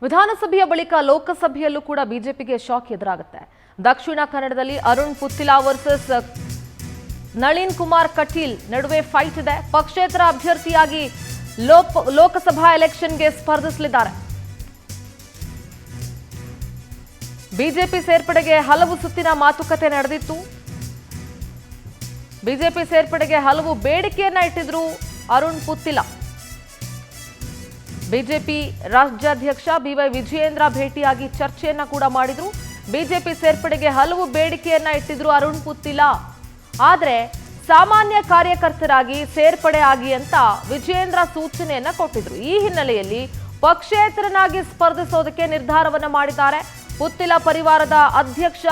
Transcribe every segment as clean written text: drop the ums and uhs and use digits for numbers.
ವಿಧಾನಸಭೆಯ ಬಳಿಕ ಲೋಕಸಭೆಯಲ್ಲೂ ಕೂಡ ಬಿಜೆಪಿಗೆ ಶಾಕ್ ಎದುರಾಗುತ್ತೆ. ದಕ್ಷಿಣ ಕನ್ನಡದಲ್ಲಿ ಅರುಣ್ ಪುತ್ತಿಲಾ ವರ್ಸಸ್ ನಳಿನ್ ಕುಮಾರ್ ಕಟೀಲ್ ನಡುವೆ ಫೈಟ್ ಇದೆ. ಪಕ್ಷೇತರ ಅಭ್ಯರ್ಥಿಯಾಗಿ ಲೋಕಸಭಾ ಎಲೆಕ್ಷನ್ಗೆ ಸ್ಪರ್ಧಿಸಲಿದ್ದಾರೆ. ಬಿಜೆಪಿ ಸೇರ್ಪಡೆಗೆ ಹಲವು ಸುತ್ತಿನ ಮಾತುಕತೆ ನಡೆದಿತ್ತು. ಬಿಜೆಪಿ ಸೇರ್ಪಡೆಗೆ ಹಲವು ಬೇಡಿಕೆಯನ್ನ ಇಟ್ಟಿದ್ರು ಅರುಣ್ ಪುತ್ತಿಲಾ. ಬಿಜೆಪಿ ರಾಜ್ಯಾಧ್ಯಕ್ಷ ಬಿವೈ ವಿಜಯೇಂದ್ರ ಭೇಟಿಯಾಗಿ ಚರ್ಚೆಯನ್ನ ಕೂಡ ಮಾಡಿದ್ರು. ಬಿಜೆಪಿ ಸೇರ್ಪಡೆಗೆ ಹಲವು ಬೇಡಿಕೆಯನ್ನ ಇಟ್ಟಿದ್ರು ಅರುಣ್ ಪುತ್ತಿಲಾ. ಆದ್ರೆ ಸಾಮಾನ್ಯ ಕಾರ್ಯಕರ್ತರಾಗಿ ಸೇರ್ಪಡೆ ಆಗಿ ಅಂತ ವಿಜಯೇಂದ್ರ ಸೂಚನೆಯನ್ನ ಕೊಟ್ಟಿದ್ರು. ಈ ಹಿನ್ನೆಲೆಯಲ್ಲಿ ಪಕ್ಷೇತರನಾಗಿ ಸ್ಪರ್ಧಿಸೋದಕ್ಕೆ ನಿರ್ಧಾರವನ್ನ ಮಾಡಿದ್ದಾರೆ. ಪುತ್ತಿಲಾ ಪರಿವಾರದ ಅಧ್ಯಕ್ಷ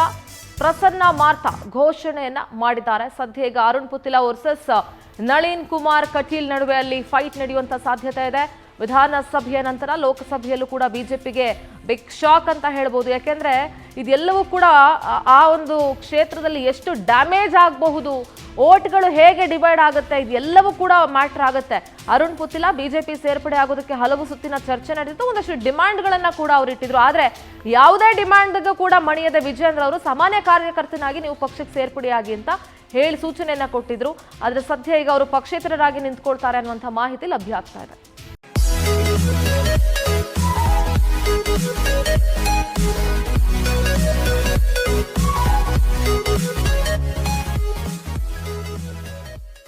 ಪ್ರಸನ್ನ ಮಾರ್ಥಾ ಘೋಷಣೆಯನ್ನ ಮಾಡಿದ್ದಾರೆ. ಸದ್ಯ ಈಗ ಅರುಣ್ ಪುತ್ತಿಲಾ ವರ್ಸಸ್ ನಳಿನ್ ಕುಮಾರ್ ಕಟೀಲ್ ನಡುವೆ ಅಲ್ಲಿ ಫೈಟ್ ನಡೆಯುವಂತ ಸಾಧ್ಯತೆ ಇದೆ. ವಿಧಾನಸಭೆಯ ನಂತರ ಲೋಕಸಭೆಯಲ್ಲೂ ಕೂಡ ಬಿಜೆಪಿಗೆ ಬಿಗ್ ಶಾಕ್ ಅಂತ ಹೇಳ್ಬೋದು. ಯಾಕೆಂದ್ರೆ ಇದೆಲ್ಲವೂ ಕೂಡ ಆ ಒಂದು ಕ್ಷೇತ್ರದಲ್ಲಿ ಎಷ್ಟು ಡ್ಯಾಮೇಜ್ ಆಗಬಹುದು, ಓಟ್ಗಳು ಹೇಗೆ ಡಿವೈಡ್ ಆಗುತ್ತೆ, ಇದೆಲ್ಲವೂ ಕೂಡ ಮ್ಯಾಟರ್ ಆಗುತ್ತೆ. ಅರುಣ್ ಪುತ್ತಿಲಾ ಬಿಜೆಪಿ ಸೇರ್ಪಡೆ ಆಗೋದಕ್ಕೆ ಹಲವು ಸುತ್ತಿನ ಚರ್ಚೆ ನಡೆದಿತ್ತು. ಒಂದಷ್ಟು ಡಿಮಾಂಡ್ಗಳನ್ನ ಕೂಡ ಅವರು ಇಟ್ಟಿದ್ರು. ಆದ್ರೆ ಯಾವುದೇ ಡಿಮಾಂಡ್ಗೂ ಕೂಡ ಮಣಿಯದ ವಿಜಯೇಂದ್ರ ಅವರು ಸಾಮಾನ್ಯ ಕಾರ್ಯಕರ್ತನಾಗಿ ನೀವು ಪಕ್ಷಕ್ಕೆ ಸೇರ್ಪಡೆಯಾಗಿ ಅಂತ ಹೇಳಿ ಸೂಚನೆಯನ್ನ ಕೊಟ್ಟಿದ್ರು. ಆದ್ರೆ ಸದ್ಯ ಈಗ ಅವರು ಪಕ್ಷೇತರರಾಗಿ ನಿಂತ್ಕೊಳ್ತಾರೆ ಅನ್ನುವಂಥ ಮಾಹಿತಿ ಲಭ್ಯ ಆಗ್ತಾ ಇದೆ.